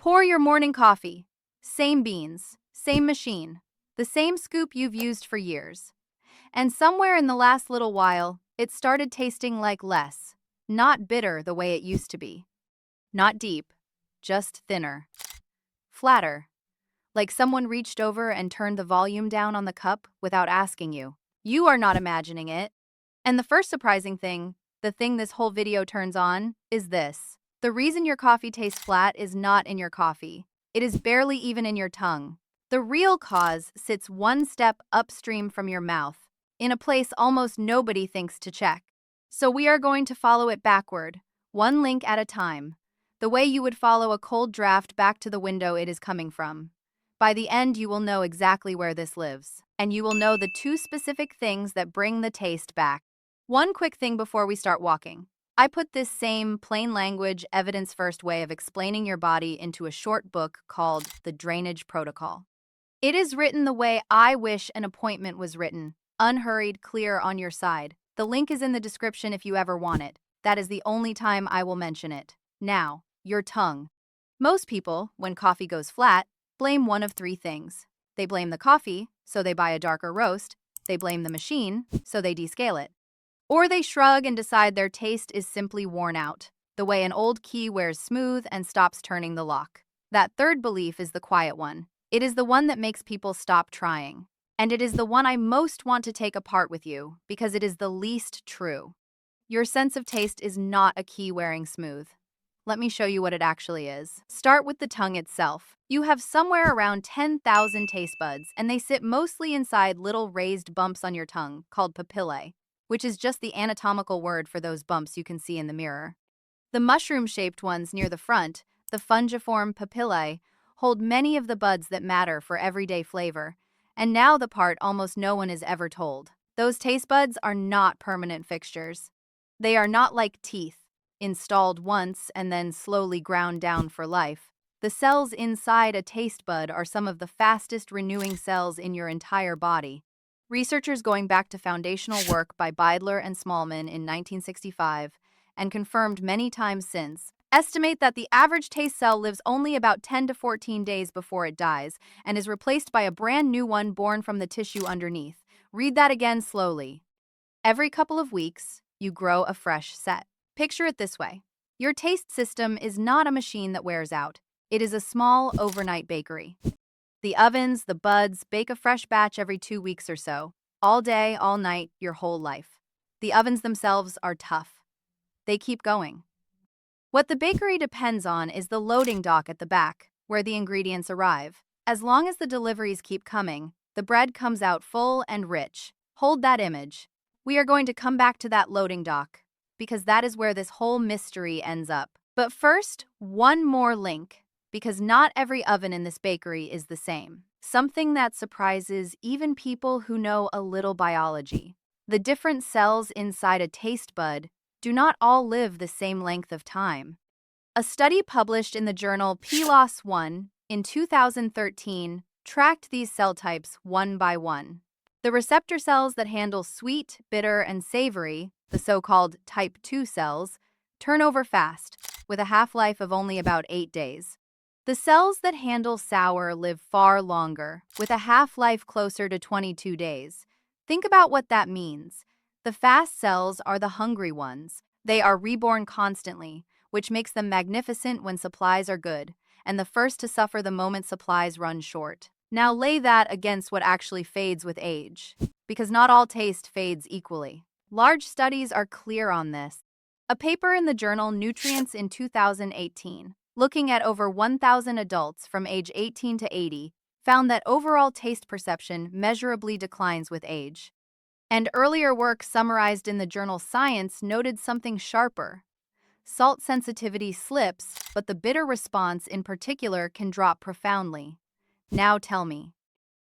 Pour your morning coffee. Same beans, same machine, the same scoop you've used for years. And somewhere in the last little while, it started tasting like less, not bitter the way it used to be. Not deep, just thinner. Flatter, like someone reached over and turned the volume down on the cup without asking you. You are not imagining it. And the first surprising thing, the thing this whole video turns on, is this. The reason your coffee tastes flat is not in your coffee. It is barely even in your tongue. The real cause sits one step upstream from your mouth, in a place almost nobody thinks to check. So we are going to follow it backward, one link at a time, the way you would follow a cold draft back to the window it is coming from. By the end, you will know exactly where this lives, and you will know the two specific things that bring the taste back. One quick thing before we start walking. I put this same plain language, evidence-first way of explaining your body into a short book called The Drainage Protocol. It is written the way I wish an appointment was written, unhurried, clear, on your side. The link is in the description if you ever want it. That is the only time I will mention it. Now, your tongue. Most people, when coffee goes flat, blame one of three things. They blame the coffee, so they buy a darker roast. They blame the machine, so they descale it. Or they shrug and decide their taste is simply worn out, the way an old key wears smooth and stops turning the lock. That third belief is the quiet one. It is the one that makes people stop trying. And it is the one I most want to take apart with you, because it is the least true. Your sense of taste is not a key wearing smooth. Let me show you what it actually is. Start with the tongue itself. You have somewhere around 10,000 taste buds, and they sit mostly inside little raised bumps on your tongue, called papillae, which is just the anatomical word for those bumps you can see in the mirror. The mushroom-shaped ones near the front, the fungiform papillae, hold many of the buds that matter for everyday flavor. And now the part almost no one is ever told. Those taste buds are not permanent fixtures. They are not like teeth, installed once and then slowly ground down for life. The cells inside a taste bud are some of the fastest renewing cells in your entire body. Researchers going back to foundational work by Beidler and Smallman in 1965, and confirmed many times since, estimate that the average taste cell lives only about 10 to 14 days before it dies and is replaced by a brand new one born from the tissue underneath. Read that again slowly. Every couple of weeks, you grow a fresh set. Picture it this way. Your taste system is not a machine that wears out. It is a small overnight bakery. The ovens, the buds, bake a fresh batch every 2 weeks or so, all day, all night, your whole life. The ovens themselves are tough. They keep going. What the bakery depends on is the loading dock at the back, where the ingredients arrive. As long as the deliveries keep coming, the bread comes out full and rich. Hold that image. We are going to come back to that loading dock, because that is where this whole mystery ends up. But first, one more link, because not every oven in this bakery is the same. Something that surprises even people who know a little biology. The different cells inside a taste bud do not all live the same length of time. A study published in the journal PLOS One in 2013 tracked these cell types one by one. The receptor cells that handle sweet, bitter, and savory, the so-called type 2 cells, turn over fast, with a half-life of only about 8 days. The cells that handle sour live far longer, with a half-life closer to 22 days. Think about what that means. The fast cells are the hungry ones. They are reborn constantly, which makes them magnificent when supplies are good, and the first to suffer the moment supplies run short. Now lay that against what actually fades with age, because not all taste fades equally. Large studies are clear on this. A paper in the journal Nutrients in 2018, looking at over 1,000 adults from age 18 to 80, found that overall taste perception measurably declines with age. And earlier work summarized in the journal Science noted something sharper. Salt sensitivity slips, but the bitter response in particular can drop profoundly. Now tell me,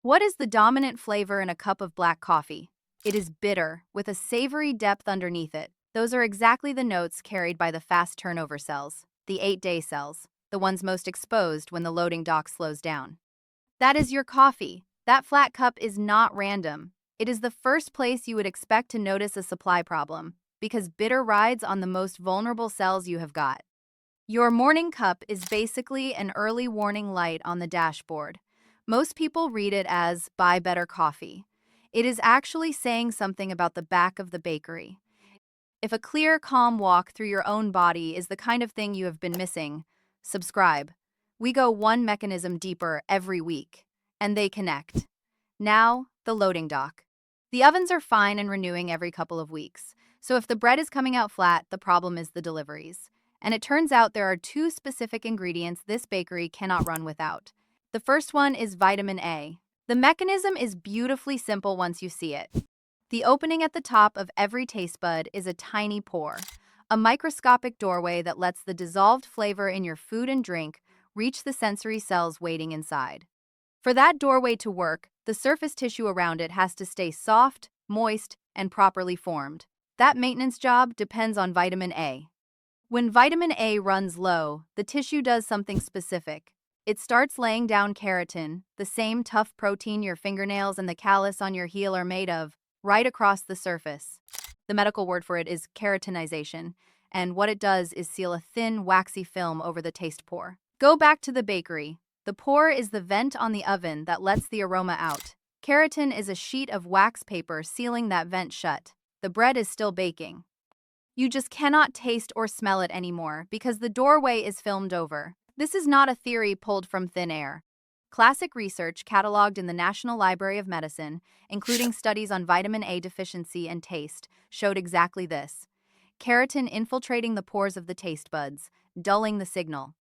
what is the dominant flavor in a cup of black coffee? It is bitter, with a savory depth underneath it. Those are exactly the notes carried by the fast turnover cells, the 8-day cells, the ones most exposed when the loading dock slows down. That is your coffee. That flat cup is not random. It is the first place you would expect to notice a supply problem, because bitter rides on the most vulnerable cells you have got. Your morning cup is basically an early warning light on the dashboard. Most people read it as buy better coffee. It is actually saying something about the back of the bakery. If a clear, calm walk through your own body is the kind of thing you have been missing, subscribe. We go one mechanism deeper every week, and they connect. Now, the loading dock. The ovens are fine and renewing every couple of weeks. So if the bread is coming out flat, the problem is the deliveries. And it turns out there are two specific ingredients this bakery cannot run without. The first one is vitamin A. The mechanism is beautifully simple once you see it. The opening at the top of every taste bud is a tiny pore, a microscopic doorway that lets the dissolved flavor in your food and drink reach the sensory cells waiting inside. For that doorway to work, the surface tissue around it has to stay soft, moist, and properly formed. That maintenance job depends on vitamin A. When vitamin A runs low, the tissue does something specific. It starts laying down keratin, the same tough protein your fingernails and the callus on your heel are made of, right across the surface. The medical word for it is keratinization, and what it does is seal a thin, waxy film over the taste pore. Go back to the bakery. The pore is the vent on the oven that lets the aroma out. Keratin is a sheet of wax paper sealing that vent shut. The bread is still baking. You just cannot taste or smell it anymore because the doorway is filmed over. This is not a theory pulled from thin air. Classic research cataloged in the National Library of Medicine, including studies on vitamin A deficiency and taste, showed exactly this. Keratin infiltrating the pores of the taste buds, dulling the signal.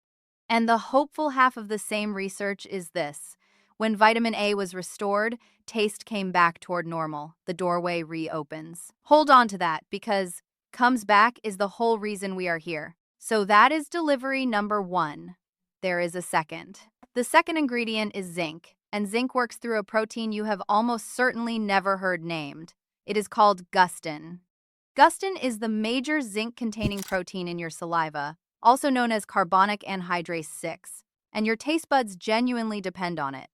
And the hopeful half of the same research is this. When vitamin A was restored, taste came back toward normal. The doorway reopens. Hold on to that because comes back is the whole reason we are here. So that is delivery number 1. There is a second. The second ingredient is zinc, and zinc works through a protein you have almost certainly never heard named. It is called gustin. Gustin is the major zinc-containing protein in your saliva, also known as carbonic anhydrase 6, and your taste buds genuinely depend on it.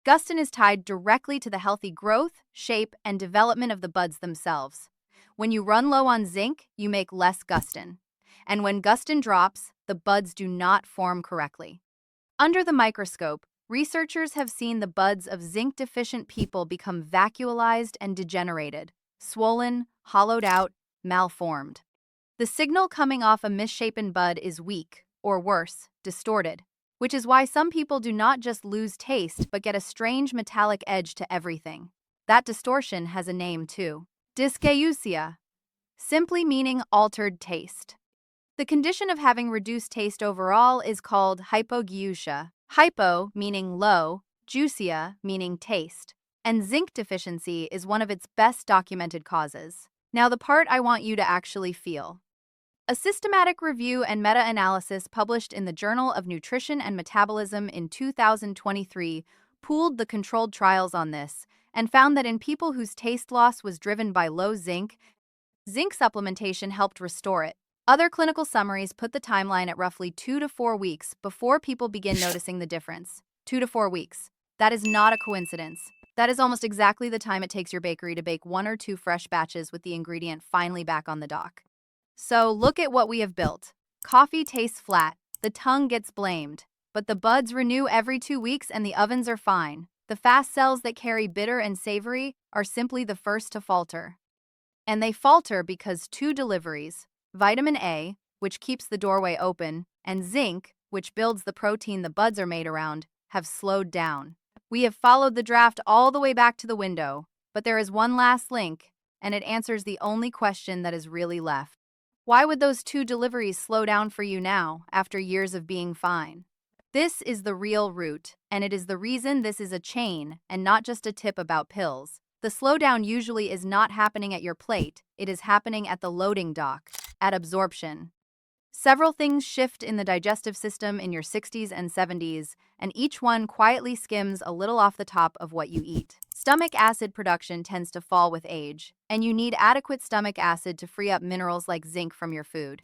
Gustin is tied directly to the healthy growth, shape, and development of the buds themselves. When you run low on zinc, you make less gustin. And when gustin drops, the buds do not form correctly. Under the microscope, researchers have seen the buds of zinc-deficient people become vacuolized and degenerated, swollen, hollowed out, malformed. The signal coming off a misshapen bud is weak, or worse, distorted, which is why some people do not just lose taste but get a strange metallic edge to everything. That distortion has a name too. Dysgeusia, simply meaning altered taste. The condition of having reduced taste overall is called hypogeusia. Hypo meaning low, geusia meaning taste. And zinc deficiency is one of its best documented causes. Now the part I want you to actually feel. A systematic review and meta-analysis published in the Journal of Nutrition and Metabolism in 2023 pooled the controlled trials on this and found that in people whose taste loss was driven by low zinc, zinc supplementation helped restore it. Other clinical summaries put the timeline at roughly 2 to 4 weeks before people begin noticing the difference. 2 to 4 weeks. That is not a coincidence. That is almost exactly the time it takes your bakery to bake 1 or 2 fresh batches with the ingredient finally back on the dock. So look at what we have built. Coffee tastes flat, the tongue gets blamed, but the buds renew every 2 weeks and the ovens are fine. The fast cells that carry bitter and savory are simply the first to falter. And they falter because 2 deliveries, vitamin A, which keeps the doorway open, and zinc, which builds the protein the buds are made around, have slowed down. We have followed the draft all the way back to the window, but there is one last link, and it answers the only question that is really left. Why would those 2 deliveries slow down for you now, after years of being fine? This is the real root, and it is the reason this is a chain and not just a tip about pills. The slowdown usually is not happening at your plate, it is happening at the loading dock, at absorption. Several things shift in the digestive system in your 60s and 70s, and each one quietly skims a little off the top of what you eat. Stomach acid production tends to fall with age, and you need adequate stomach acid to free up minerals like zinc from your food.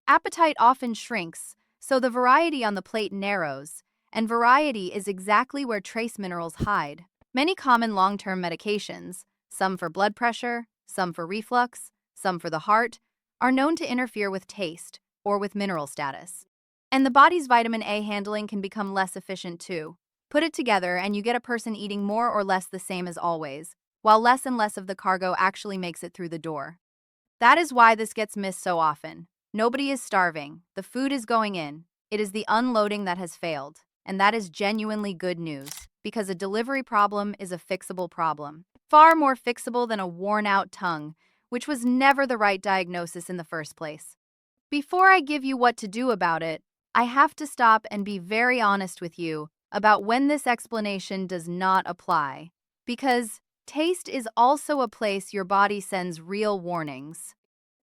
Appetite often shrinks, so the variety on the plate narrows, and variety is exactly where trace minerals hide. Many common long-term medications, some for blood pressure, some for reflux, some for the heart, are known to interfere with taste or with mineral status. And the body's vitamin A handling can become less efficient too. Put it together and you get a person eating more or less the same as always, while less and less of the cargo actually makes it through the door. That is why this gets missed so often. Nobody is starving. The food is going in. It is the unloading that has failed. And that is genuinely good news, because a delivery problem is a fixable problem. Far more fixable than a worn-out tongue, which was never the right diagnosis in the first place. Before I give you what to do about it, I have to stop and be very honest with you about when this explanation does not apply. Because taste is also a place your body sends real warnings.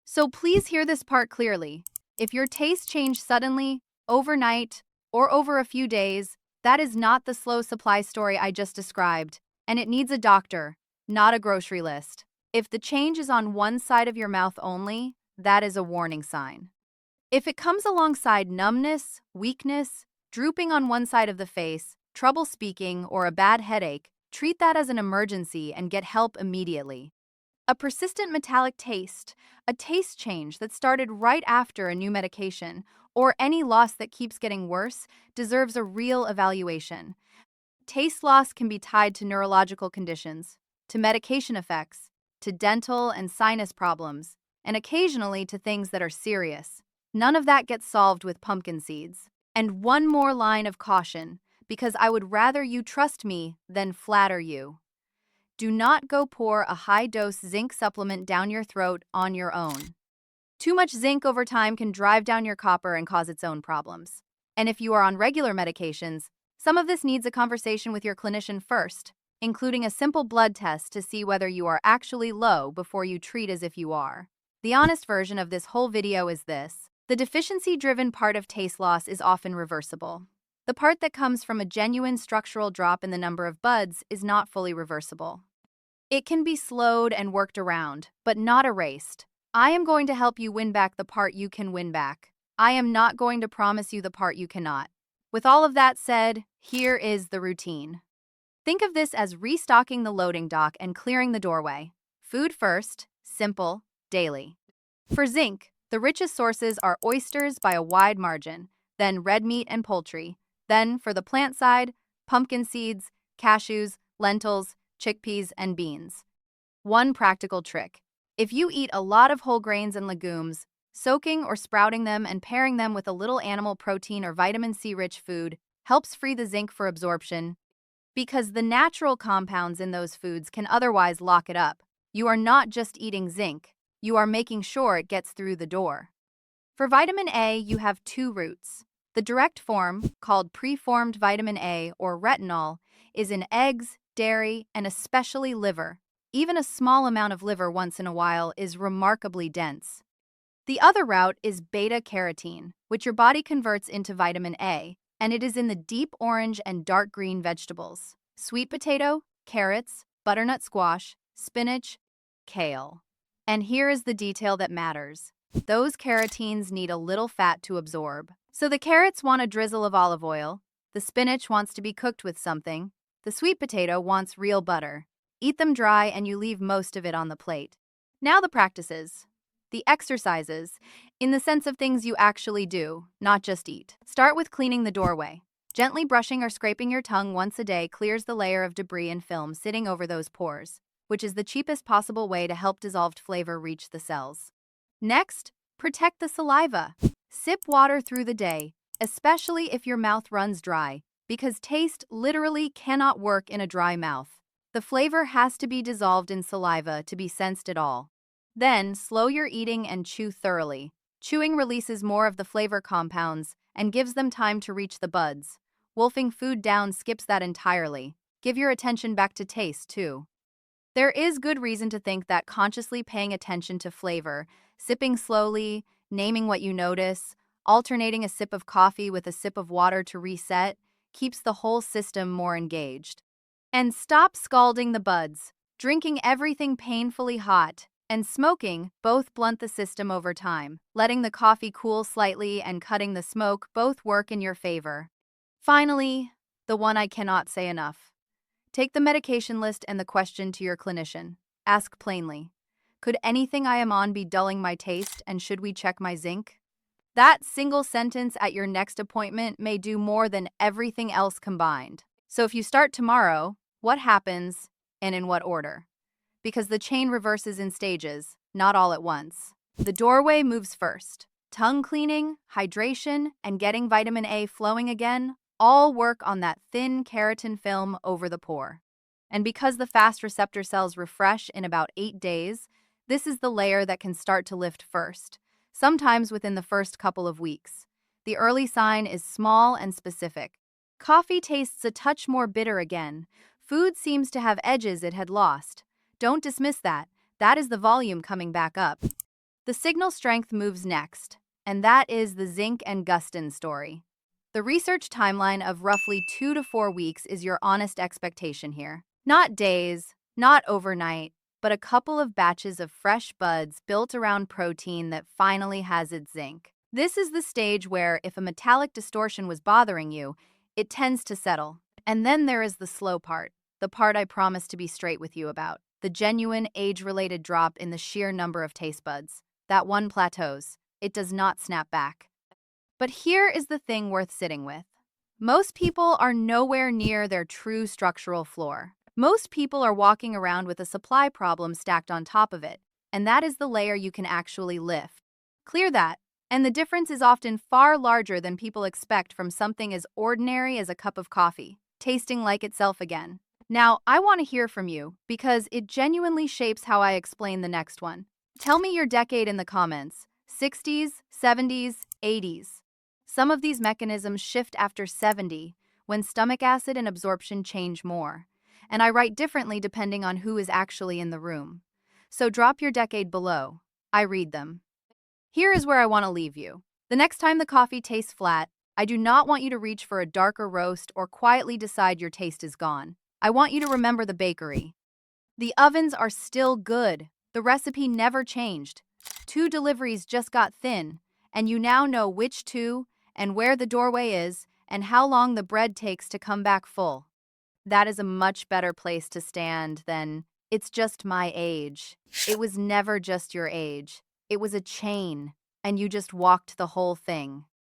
So please hear this part clearly. If your taste changed suddenly, overnight, or over a few days, that is not the slow supply story I just described, and it needs a doctor, not a grocery list. If the change is on one side of your mouth only, that is a warning sign. If it comes alongside numbness, weakness, drooping on one side of the face, trouble speaking, or a bad headache, treat that as an emergency and get help immediately. A persistent metallic taste, a taste change that started right after a new medication, or any loss that keeps getting worse, deserves a real evaluation. Taste loss can be tied to neurological conditions, to medication effects, to dental and sinus problems, and occasionally to things that are serious. None of that gets solved with pumpkin seeds. And one more line of caution, because I would rather you trust me than flatter you. Do not go pour a high-dose zinc supplement down your throat on your own. Too much zinc over time can drive down your copper and cause its own problems. And if you are on regular medications, some of this needs a conversation with your clinician first, including a simple blood test to see whether you are actually low before you treat as if you are. The honest version of this whole video is this. The deficiency-driven part of taste loss is often reversible. The part that comes from a genuine structural drop in the number of buds is not fully reversible. It can be slowed and worked around, but not erased. I am going to help you win back the part you can win back. I am not going to promise you the part you cannot. With all of that said, here is the routine. Think of this as restocking the loading dock and clearing the doorway. Food first, simple, daily. For zinc, the richest sources are oysters by a wide margin, then red meat and poultry. Then, for the plant side, pumpkin seeds, cashews, lentils, chickpeas, and beans. One practical trick. If you eat a lot of whole grains and legumes, soaking or sprouting them and pairing them with a little animal protein or vitamin C-rich food helps free the zinc for absorption, because the natural compounds in those foods can otherwise lock it up. You are not just eating zinc, you are making sure it gets through the door. For vitamin A, you have two routes. The direct form, called preformed vitamin A or retinol, is in eggs, dairy, and especially liver. Even a small amount of liver once in a while is remarkably dense. The other route is beta-carotene, which your body converts into vitamin A, and it is in the deep orange and dark green vegetables: sweet potato, carrots, butternut squash, spinach, kale. And here is the detail that matters. Those carotenes need a little fat to absorb. So the carrots want a drizzle of olive oil, the spinach wants to be cooked with something, the sweet potato wants real butter. Eat them dry and you leave most of it on the plate. Now the practices. The exercises, in the sense of things you actually do, not just eat. Start with cleaning the doorway. Gently brushing or scraping your tongue once a day clears the layer of debris and film sitting over those pores, which is the cheapest possible way to help dissolved flavor reach the cells. Next, protect the saliva. Sip water through the day, especially if your mouth runs dry, because taste literally cannot work in a dry mouth. The flavor has to be dissolved in saliva to be sensed at all. Then, slow your eating and chew thoroughly. Chewing releases more of the flavor compounds and gives them time to reach the buds. Wolfing food down skips that entirely. Give your attention back to taste, too. There is good reason to think that consciously paying attention to flavor, sipping slowly, naming what you notice, alternating a sip of coffee with a sip of water to reset, keeps the whole system more engaged. And stop scalding the buds. Drinking everything painfully hot and smoking both blunt the system over time. Letting the coffee cool slightly and cutting the smoke both work in your favor. Finally, the one I cannot say enough. Take the medication list and the question to your clinician. Ask plainly, could anything I am on be dulling my taste, and should we check my zinc? That single sentence at your next appointment may do more than everything else combined. So if you start tomorrow, what happens and in what order? Because the chain reverses in stages, not all at once. The doorway moves first. Tongue cleaning, hydration, and getting vitamin A flowing again all work on that thin keratin film over the pore. And because the fast receptor cells refresh in about 8 days, this is the layer that can start to lift first, sometimes within the first couple of weeks. The early sign is small and specific. Coffee tastes a touch more bitter again. Food seems to have edges it had lost. Don't dismiss that. That is the volume coming back up. The signal strength moves next, and that is the zinc and gustin story. The research timeline of roughly 2 to 4 weeks is your honest expectation here. Not days, not overnight, but a couple of batches of fresh buds built around protein that finally has its zinc. This is the stage where, if a metallic distortion was bothering you, it tends to settle. And then there is the slow part, the part I promised to be straight with you about, the genuine age-related drop in the sheer number of taste buds. That one plateaus. It does not snap back. But here is the thing worth sitting with. Most people are nowhere near their true structural floor. Most people are walking around with a supply problem stacked on top of it, and that is the layer you can actually lift. Clear that, and the difference is often far larger than people expect from something as ordinary as a cup of coffee, tasting like itself again. Now, I want to hear from you, because it genuinely shapes how I explain the next one. Tell me your decade in the comments. 60s, 70s, 80s. Some of these mechanisms shift after 70, when stomach acid and absorption change more. And I write differently depending on who is actually in the room. So drop your decade below. I read them. Here is where I want to leave you. The next time the coffee tastes flat, I do not want you to reach for a darker roast or quietly decide your taste is gone. I want you to remember the bakery. The ovens are still good. The recipe never changed. 2 deliveries just got thin, and you now know which 2 and where the doorway is and how long the bread takes to come back full. That is a much better place to stand than, "It's just my age." It was never just your age. It was a chain, and you just walked the whole thing.